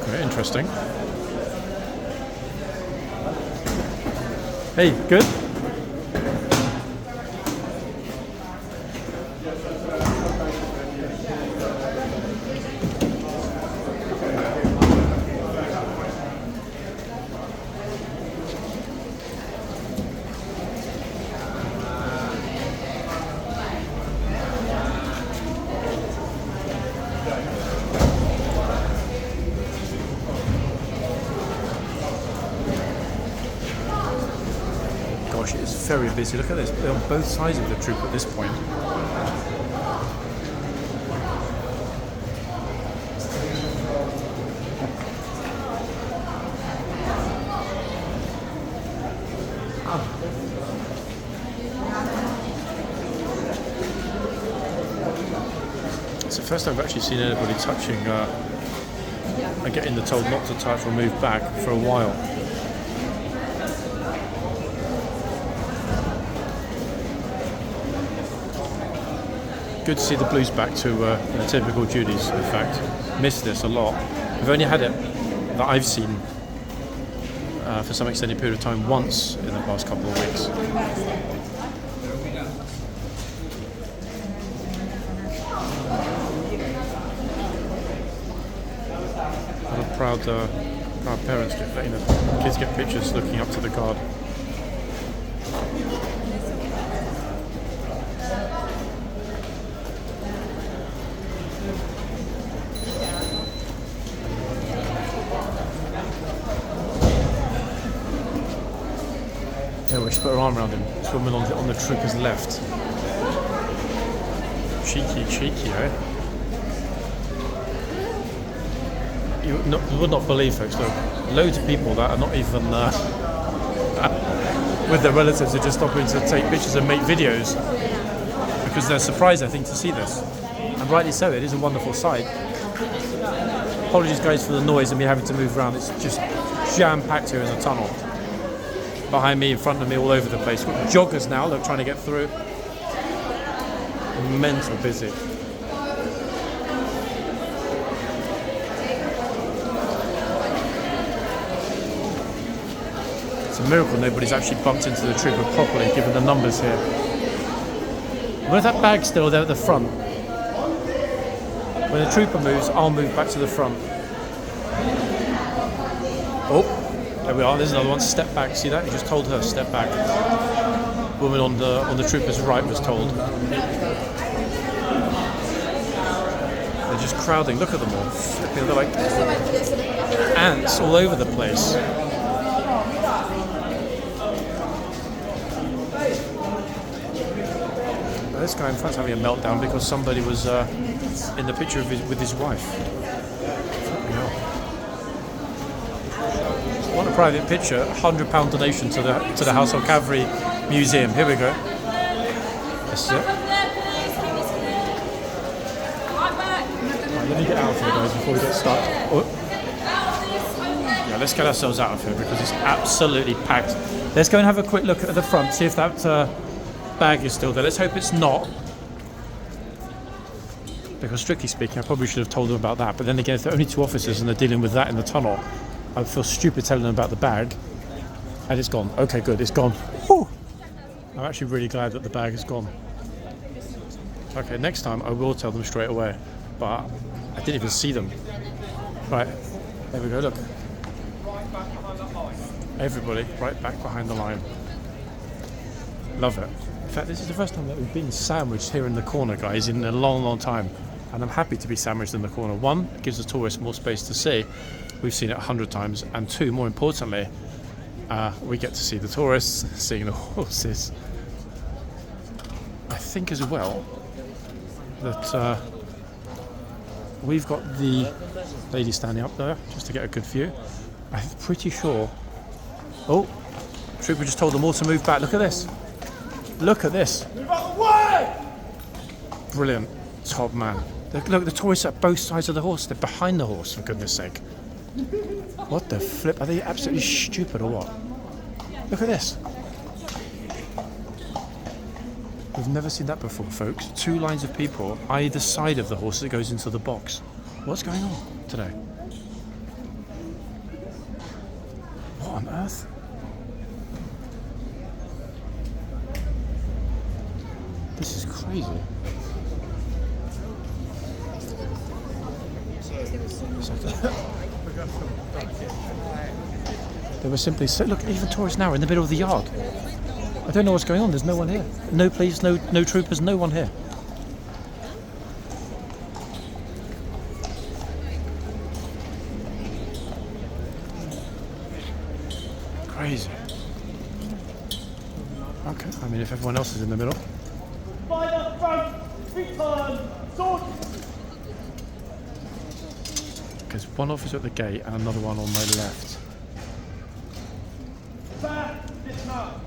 S1: Okay, interesting. Hey, good? Gosh, it is very busy. Look at this. They're on both sides of the troop at this point. first time I've actually seen anybody touching and getting the told not to touch or move back for a while. Good to see the Blues back to their typical duties, in fact. Missed this a lot. We've only had it, that I've seen, for some extended period of time once in the past couple of weeks. A lot of proud parents get, kids get pictures looking up to the guard. Anyway, she put her arm around him. This woman on the trooper's left. Cheeky, eh? You would not believe, folks, look, loads of people that are not even with their relatives are just stopping to take pictures and make videos because they're surprised, I think, to see this. And rightly so, it is a wonderful sight. Apologies, guys, for the noise and me having to move around. It's just jam-packed here in the tunnel. Behind me, in front of me, all over the place. We've got joggers now, they're trying to get through. Mental busy. It's a miracle nobody's actually bumped into the trooper properly, given the numbers here. Where's that bag still there at the front? When the trooper moves, I'll move back to the front. Oh, there we are. There's another one. Step back. See that? He just told her step back. Woman on the trooper's right was told. They're just crowding. Look at them all. They're like ants all over the place. This guy in front's having a meltdown because somebody was in the picture with his wife. Want a private picture? £100 donation to the Household Cavalry Museum. Here we go. That's it. Right, let me get out of here, guys, before we get started. Oh. Yeah, let's get ourselves out of here because it's absolutely packed. Let's go and have a quick look at the front, see if that bag is still there. Let's hope it's not. Because strictly speaking, I probably should have told them about that. But then again, if there are only two officers and they're dealing with that in the tunnel, I would feel stupid telling them about the bag. And it's gone. Okay, good, it's gone. Whew. I'm actually really glad that the bag is gone. Okay, next time I will tell them straight away. But I didn't even see them. Right, there we go, look. Everybody right back behind the line. Love it. In fact, this is the first time that we've been sandwiched here in the corner, guys, in a long, long time. And I'm happy to be sandwiched in the corner. One, it gives the tourists more space to see. We've seen it 100 times. And two, more importantly, we get to see the tourists, seeing the horses. I think as well that we've got the lady standing up there, just to get a good view. I'm pretty sure... Oh, Trooper just told them all to move back. Look at this. Look at this. Brilliant. Top man. Look, the tourists at both sides of the horse. They're behind the horse, for goodness sake. What the flip? Are they absolutely stupid or what? Look at this. We've never seen that before, folks. Two lines of people either side of the horse that goes into the box. What's going on today? What on earth? This is crazy. They were simply so. Look, even tourists now are in the middle of the yard. I don't know what's going on. There's no one here. No police, no troopers, no one here. Crazy. Okay, I mean, if everyone else is in the middle.
S7: By the front, return, sword.
S1: Because one officer at the gate and another one on my left.
S7: Back, dismount.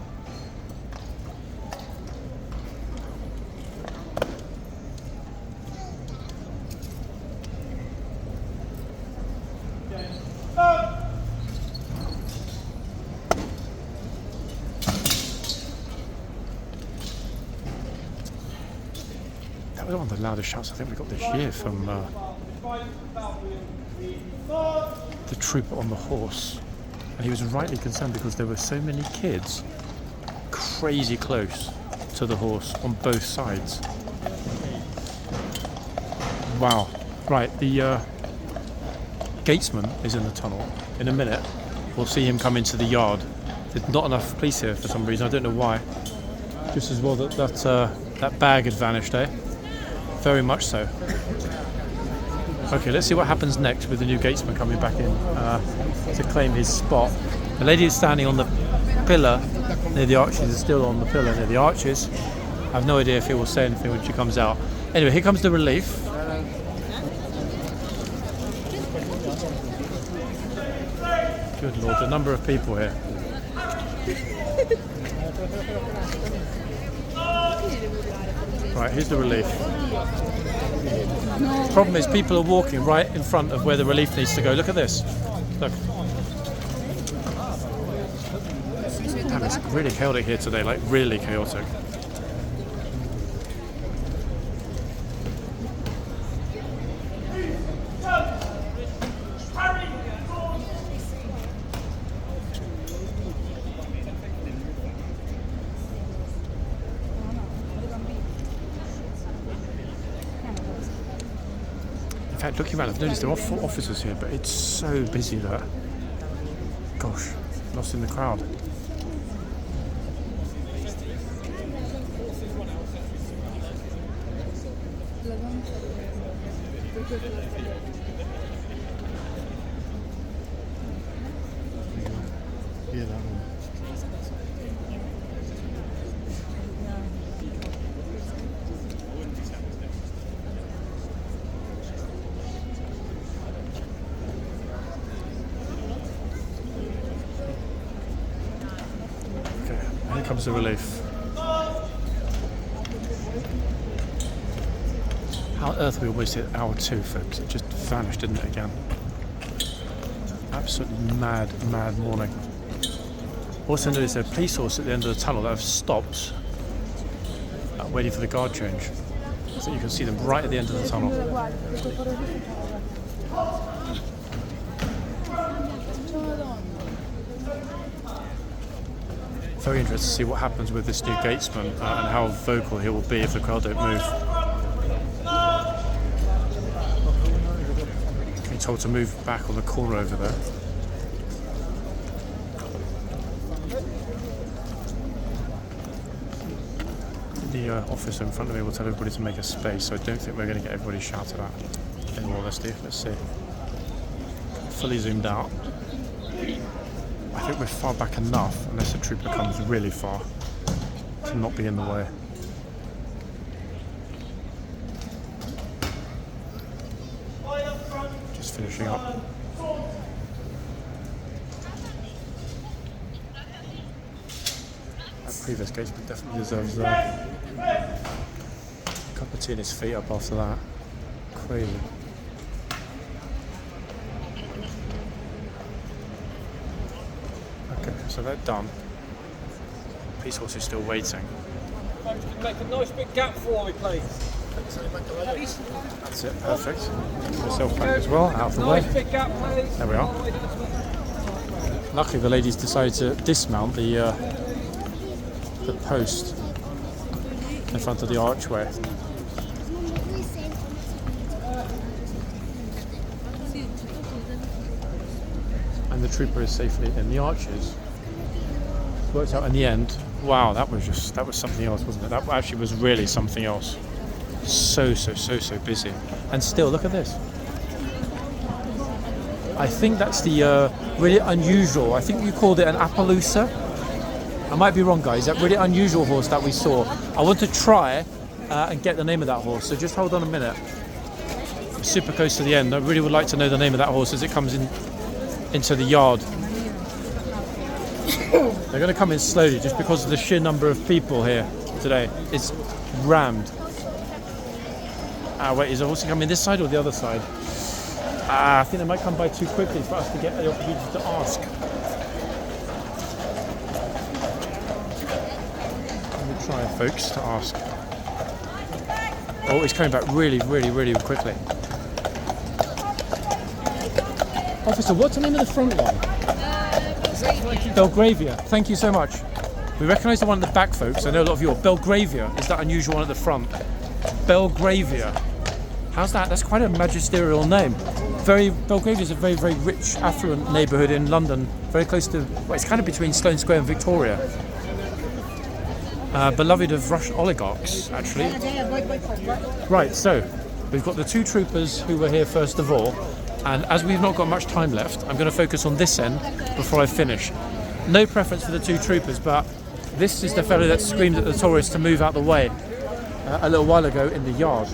S1: one of the loudest shouts I think we got this year from the trooper on the horse. And he was rightly concerned because there were so many kids crazy close to the horse on both sides. Wow. Right, the gatesman is in the tunnel. In a minute, we'll see him come into the yard. There's not enough police here for some reason, I don't know why. Just as well that bag had vanished, eh? Very much so. Okay, let's see what happens next with the new gatesman coming back in to claim his spot. The lady is standing on the pillar near the arches, is still on the pillar near the arches. I have no idea if he will say anything when she comes out. Anyway, here comes the relief. Good Lord, the number of people here. Right, here's the relief. Problem is, people are walking right in front of where the relief needs to go. Look at this. Look. Damn, it's really chaotic here today, like really chaotic. In fact, looking around, I've noticed there are 4 officers here, but it's so busy there. Gosh, lost in the crowd.
S5: Yeah, that one.
S1: Okay, here comes the relief. How on earth we almost hit hour 2, folks? It just vanished, didn't it, again? Absolutely mad morning. Also noticed a police horse at the end of the tunnel that have stopped waiting for the guard change. So you can see them right at the end of the tunnel. Very interested to see what happens with this new gatesman and how vocal he will be if the crowd don't move. Being told to move back on the corner over there. The officer in front of me will tell everybody to make a space, so I don't think we're going to get everybody shouted at, in all honesty. Let's see. Fully zoomed out. I think we're far back enough, unless the trooper comes really far, to not be in the way. Just finishing up. That previous gatesman definitely deserves a cup of tea and his feet up after that. Crazy. Okay, so they're done. Police horse is still waiting.
S7: Make a nice big gap for me, please.
S1: That's it, perfect. Myself back as well, out of the way.
S7: Nice big gap, please.
S1: There we are. Luckily the ladies decided to dismount the post in front of the archway. And the trooper is safely in the arches. Worked out in the end. Wow, that was something else, wasn't it? That actually was really something else. So busy. And still, look at this. I think that's the really unusual, I think you called it an Appaloosa. I might be wrong, guys. That really unusual horse that we saw. I want to try and get the name of that horse, so just hold on a minute. I'm super close to the end. I really would like to know the name of that horse as it comes into the yard. They're going to come in slowly just because of the sheer number of people here today. It's rammed. Wait, is the horse coming this side or the other side? I think they might come by too quickly for us to get the opportunity to ask. Let me try, folks, to ask. Oh, he's coming back really quickly. Officer, what's the name of the front one? Belgravia. Thank you so much. We recognise the one at the back, folks. I know a lot of you are. Belgravia is that unusual one at the front. Belgravia. How's that? That's quite a magisterial name. Belgravia is a very rich, affluent neighbourhood in London. Very close to, well, it's kind of between Sloane Square and Victoria. Beloved of Russian oligarchs, actually. Right, so we've got the two troopers who were here first of all, and as we've not got much time left, I'm going to focus on this end before I finish. No preference for the two troopers, but this is the fellow that screamed at the tourists to move out the way a little while ago in the yard.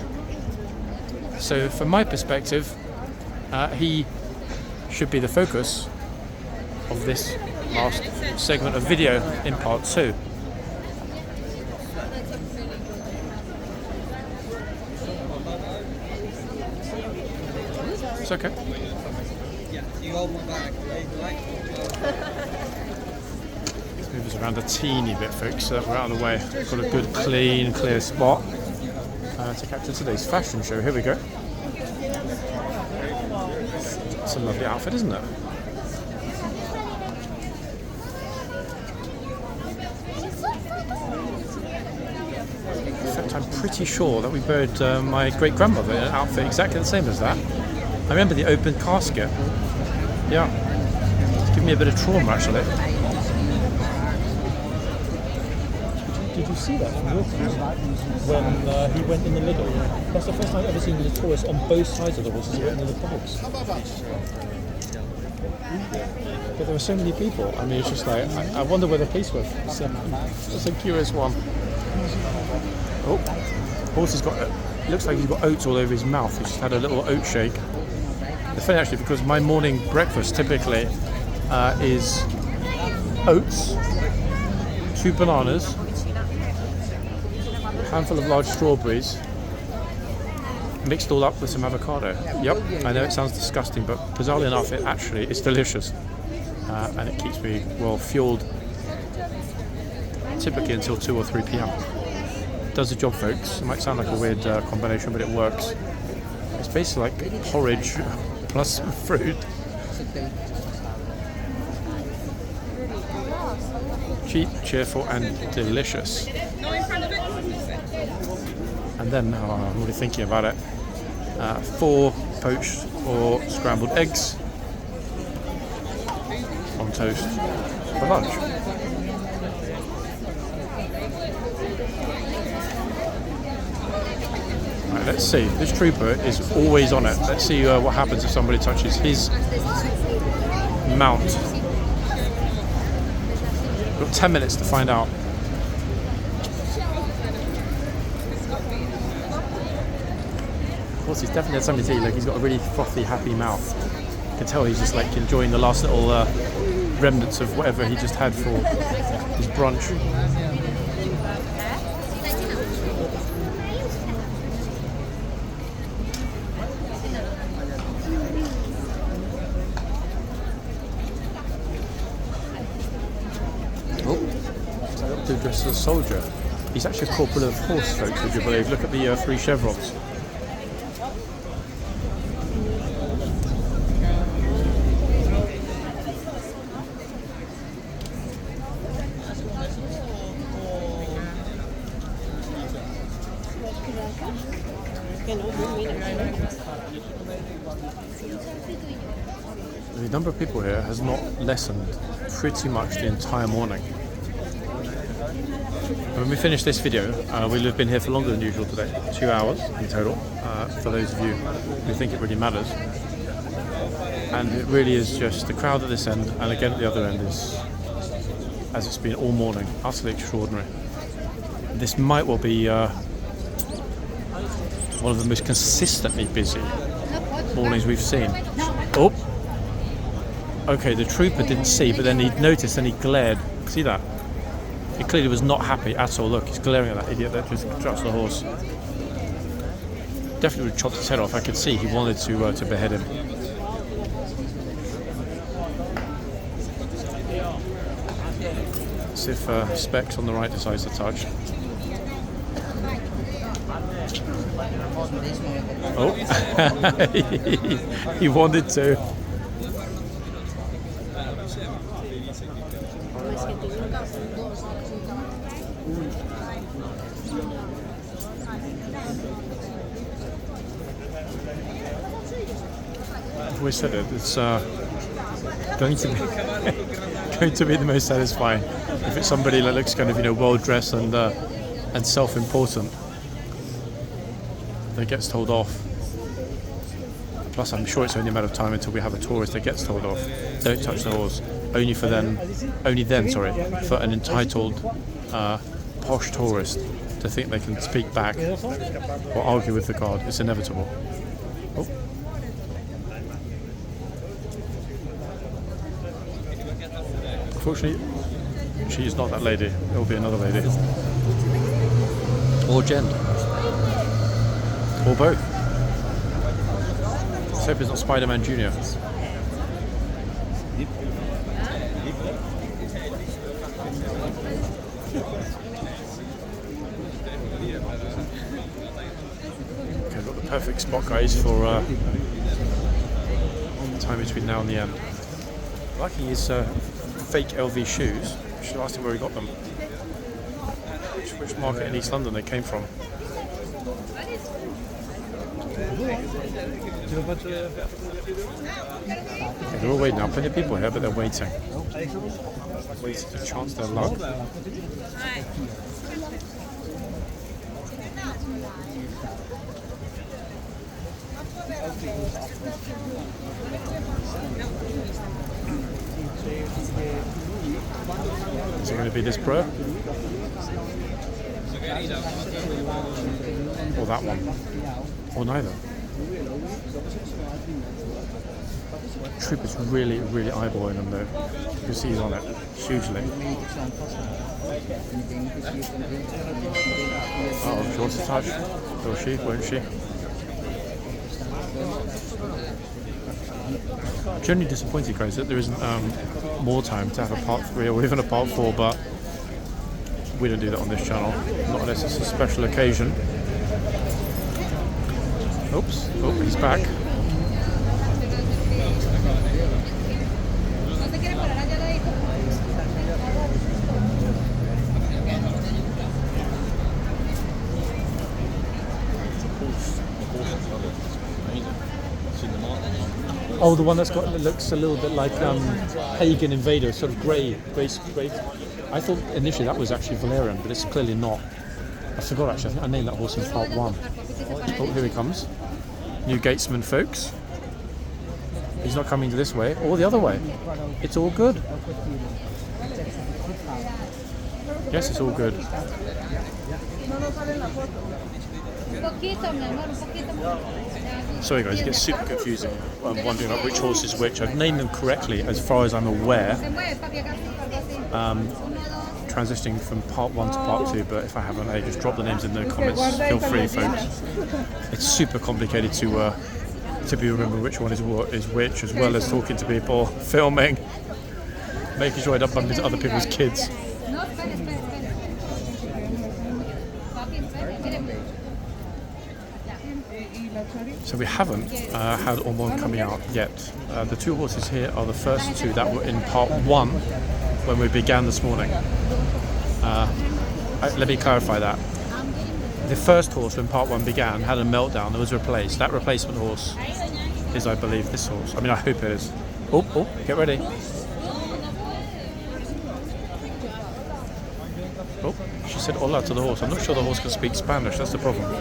S1: So from my perspective, he should be the focus of this last segment of video in part 2. It's okay. Let's move us around a teeny bit, folks, so that we're out of the way. Got a good, clean, clear spot to capture today's fashion show. Here we go. It's a lovely outfit, isn't it? In fact, I'm pretty sure that we buried my great-grandmother in an outfit exactly the same as that. I remember the open casket. Yeah. It's given me a bit of trauma, actually.
S4: Did you see that from your when he went in the middle? That's the first time I've ever seen the tourists on both sides of the horses who went in the bogs. But there were so many people. I mean, it's just like, I wonder where the police were. It's a curious one. Oh, horse has got, it looks like he's got oats all over his mouth. He's just had a little oat shake. It's funny actually, because my morning breakfast typically is oats, 2 bananas, a handful of large strawberries, mixed all up with some avocado. Yep, I know it sounds disgusting, but bizarrely enough, it actually is delicious. And it keeps me well fueled, typically until 2 or 3 p.m. Does the job, folks. It might sound like a weird combination, but it works. It's basically like porridge plus some fruit. Cheap, cheerful, and delicious. And then, I'm already thinking about it. 4 poached or scrambled eggs on toast for lunch. Right, let's see. This trooper is always on it. Let's see what happens if somebody touches his mount. We've got 10 minutes to find out. Of course, he's definitely had something to eat. Like, he's got a really frothy, happy mouth. You can tell he's just like enjoying the last little remnants of whatever he just had for his brunch. Oh, to dress as a soldier. He's actually a corporal of horse, folks, would you believe? Look at the 3 chevrons. The number of people here has not lessened pretty much the entire morning. When we finish this video, we'll have been here for longer than usual today, 2 hours in total, for those of you who think it really matters. And it really is just the crowd at this end, and again at the other end is, as it's been all morning, utterly extraordinary. This might well be one of the most consistently busy mornings we've seen. Oh! Okay, the trooper didn't see, but then he noticed and he glared. See that? He clearly was not happy at all. Look, he's glaring at that idiot that just drops the horse. Definitely would have chopped his head off. I could see he wanted to behead him. See if Specs on the right decides to touch.
S1: Oh, he wanted to. I've always said it. It's going to be going to be the most satisfying if it's somebody that looks kind of well dressed and self-important that gets told off. Plus, I'm sure it's only a matter of time until we have a tourist that gets told off. Don't touch the horse. Only then, for an entitled posh tourist to think they can speak back or argue with the guard. It's inevitable. Oh. Unfortunately, she is not that lady. It will be another lady. Or Jen. Or both. Let's hope it's not Spider-Man Jr. Okay, I've got the perfect spot, guys, for the time between now and the end. Lucky his fake LV shoes. I should ask him where he got them. Which market in East London they came from. Okay, they're all waiting now. Plenty of people here, but they're waiting. Waiting to chance their luck. Is it going to be this bro? Or that one? Or neither? Trooper's really eyeballing them though. You can see he's on it hugely. Oh, she wants to touch. Will she? Won't she? I'm generally disappointed, guys, that there isn't more time to have a part 3 or even a part 4, but we don't do that on this channel, not unless it's a special occasion. Oops, oh, he's back. Oh, the one that looks a little bit like Pagan Invader, sort of grey. I thought initially that was actually Valerian, but it's clearly not. I forgot actually, I think I named that horse in part 1. Oh, here he comes. New Gatesman, folks. He's not coming this way, or the other way. It's all good. Yes, it's all good. Sorry guys, it gets super confusing. I'm wondering about which horse is which. I've named them correctly as far as I'm aware. Transitioning from part 1 to part 2, but if I haven't, hey, just drop the names in the comments. Feel free, folks. It's super complicated to be remembering which one is which, as well as talking to people, filming, making sure I don't bump into other people's kids. So we haven't had Ormond coming out yet. The two horses here are the first two that were in part 1 when we began this morning. Let me clarify that. The first horse when part 1 began had a meltdown that was replaced. That replacement horse is, I believe, this horse. I mean, I hope it is. Oh, get ready. Oh, she said hola to the horse. I'm not sure the horse can speak Spanish, that's the problem.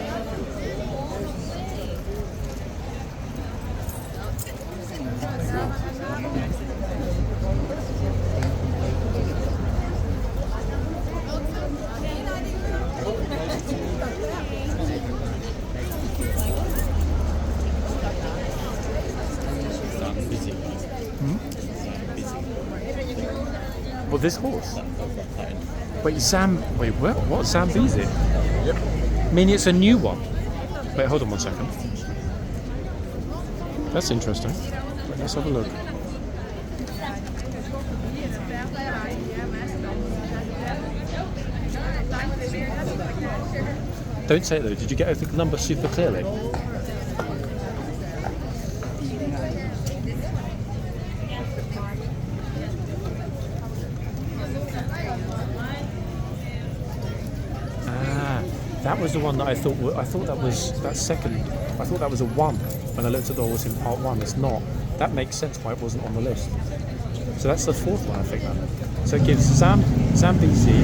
S1: Well, this horse? Wait, what? Zambezi? Yep. I mean, it's a new one. Wait, hold on one second. That's interesting. Wait, let's have a look. Don't say it though. Did you get the number super clearly? That was the one that I thought that was that second. I thought that was a 1 when I looked at the horse in part 1. It's not. That makes sense why it wasn't on the list. So that's the 4th one, I think. So it gives Zambezi.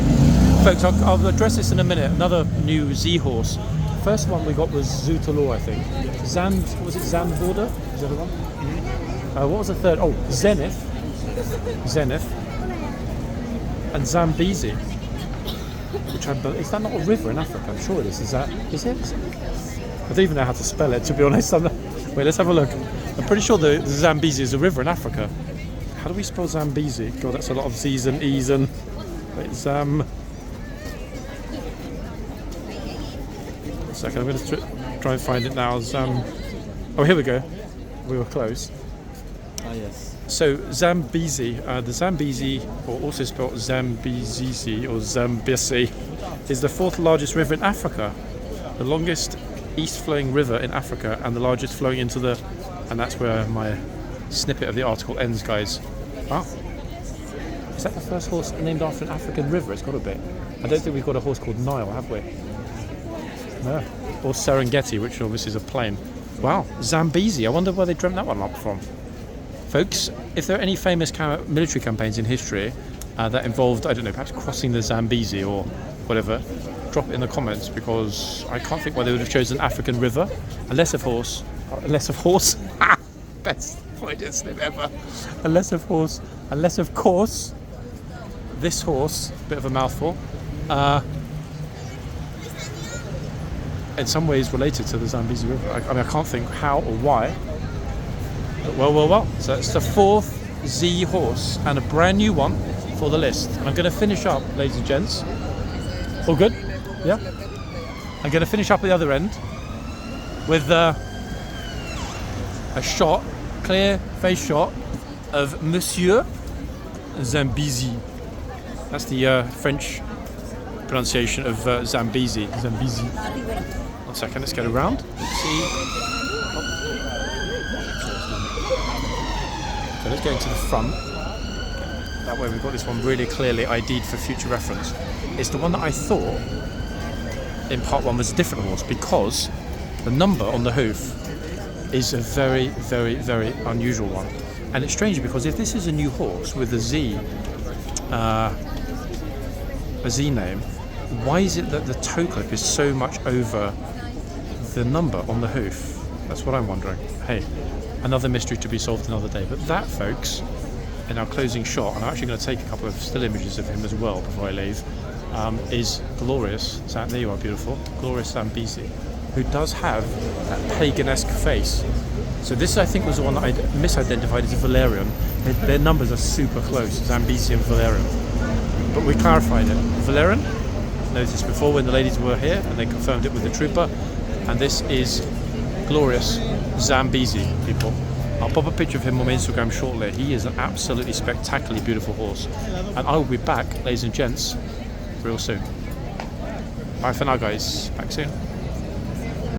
S1: Folks, I'll address this in a minute. Another new Z horse. First one we got was Zutalo, I think. What was it? Zandvorder? Is that the one? What was the third? Oh, Zenith. And Zambezi. Which I believe, is that not a river in Africa? I'm sure it is. Is it? I don't even know how to spell it, to be honest. Wait, let's have a look. I'm pretty sure the Zambezi is a river in Africa. How do we spell Zambezi? God, that's a lot of Z's and E's and... Wait, One second, I'm going to try and find it now. Oh, here we go. We were close.
S5: Ah, yes.
S1: So Zambezi, the Zambezi, or also spelled Zambezi or Zambezi, is the 4th largest river in Africa, the longest east-flowing river in Africa, and the largest flowing into the. And that's where my snippet of the article ends, guys. Wow, is that the first horse named after an African river? It's got to be. I don't think we've got a horse called Nile, have we? No. Or Serengeti, which obviously is a plain. Wow, Zambezi. I wonder where they dreamt that one up from. Folks, if there are any famous military campaigns in history that involved, I don't know, perhaps crossing the Zambezi or whatever, drop it in the comments, because I can't think why they would have chosen an African river. Unless of horse. Best Freudian slip ever. Unless of course, this horse, bit of a mouthful, in some ways related to the Zambezi River. I mean, I can't think how or why. Well. So it's the 4th Z horse and a brand new one for the list. And I'm going to finish up, ladies and gents. All good? Yeah? I'm going to finish up at the other end with a shot, clear face shot of Monsieur Zambezi. That's the French pronunciation of Zambezi. Zambezi. 1 second, let's get around. See. So let's go into the front. That way we've got this one really clearly ID'd for future reference. It's the one that I thought in part 1 was a different horse, because the number on the hoof is a very, very, very unusual one. And it's strange because if this is a new horse with a Z name, why is it that the toe clip is so much over the number on the hoof? That's what I'm wondering. Hey, another mystery to be solved another day. But that, folks, in our closing shot, and I'm actually going to take a couple of still images of him as well before I leave, is Glorious. There you are, beautiful. Glorious Zambezi, who does have that pagan-esque face. So this, I think, was the one that I misidentified as a Valerian. Their numbers are super close, Zambezi and Valerian. But we clarified it. Valerian, noticed before when the ladies were here, and they confirmed it with the trooper. And this is Glorious Zambezi, people. I'll pop a picture of him on my Instagram shortly. He is an absolutely spectacularly beautiful horse. And I will be back, ladies and gents, real soon. Bye for now, guys. Back soon.